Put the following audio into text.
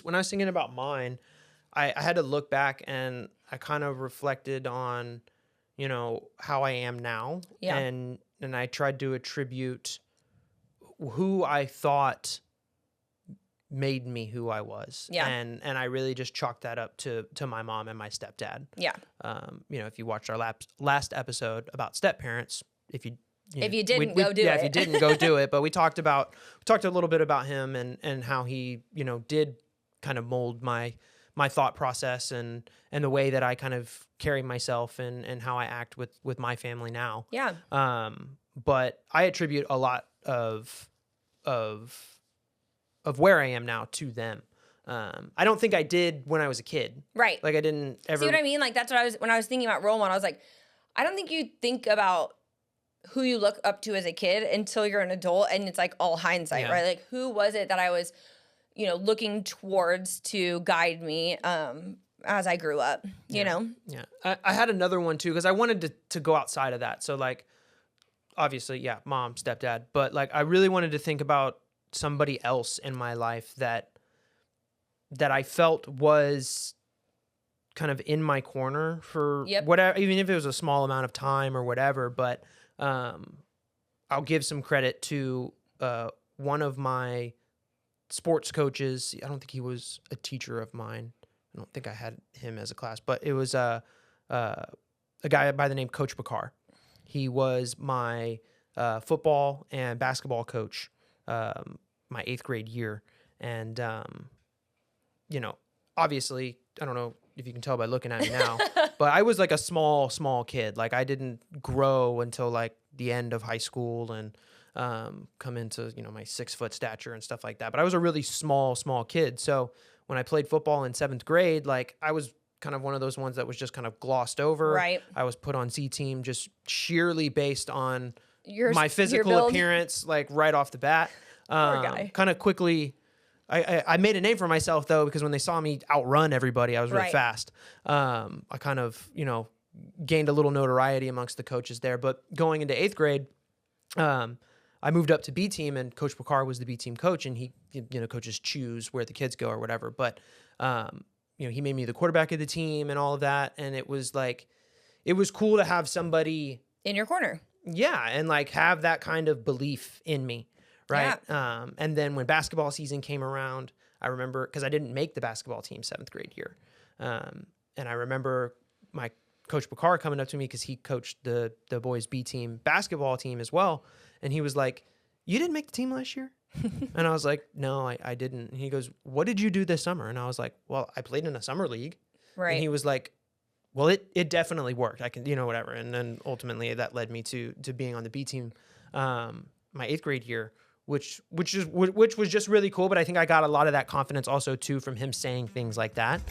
when I was thinking about mine, I had to look back and I kind of reflected on, you know, how I am now. Yeah. And I tried to attribute who I thought made me who I was. Yeah. And I really just chalked that up to my mom and my stepdad. Yeah. You know, if you watched our last episode about step parents, if you didn't, go do it. Yeah, if you didn't, go do it. But we talked a little bit about him and how he, you know, did kind of mold my thought process and the way that I kind of carry myself and how I act with my family now. Yeah. But I attribute a lot of where I am now to them. I don't think I did when I was a kid. Right. Like I didn't ever. See what I mean? Like that's what when I was thinking about role model, I was like, I don't think you think about who you look up to as a kid until you're an adult, and it's like all hindsight, right? Like who was it that I was, you know, looking towards to guide me as I grew up, you know? Yeah. I had another one too, because I wanted to go outside of that. So like, obviously, yeah, mom, stepdad, but like I really wanted to think about somebody else in my life that I felt was kind of in my corner for whatever, even if it was a small amount of time or whatever. But I'll give some credit to one of my sports coaches. I don't think he was a teacher of mine. I don't think I had him as a class, but it was a guy by the name Coach Bakar. He was my football and basketball coach my 8th grade year. And, you know, obviously, I don't know if you can tell by looking at me now, but I was like a small kid. Like I didn't grow until like the end of high school and come into, you know, my 6-foot stature and stuff like that. But I was a really small kid. So when I played football in 7th grade, like I was kind of one of those ones that was just kind of glossed over. Right. I was put on C team just sheerly based on my Your physical appearance, like right off the bat. Poor guy. Kind of quickly, I made a name for myself though, because when they saw me outrun everybody, I was really fast. I kind of, you know, gained a little notoriety amongst the coaches there. But going into 8th grade, I moved up to B team, and Coach Bakar was the B team coach, and he, you know, coaches choose where the kids go or whatever. But, you know, he made me the quarterback of the team and all of that. And it was like, it was cool to have somebody in your corner. Yeah. And like have that kind of belief in me. Right. Yeah. And then when basketball season came around, I remember, because I didn't make the basketball team 7th grade year. And I remember my Coach Bakar coming up to me, because he coached the boys B team basketball team as well. And he was like, "You didn't make the team last year?" And I was like, "No, I didn't." And he goes, "What did you do this summer?" And I was like, "Well, I played in a summer league." Right. And he was like, "Well, it definitely worked. I can, you know, whatever." And then ultimately that led me to being on the B team my 8th grade year, which was just really cool. But I think I got a lot of that confidence also too from him saying things like that.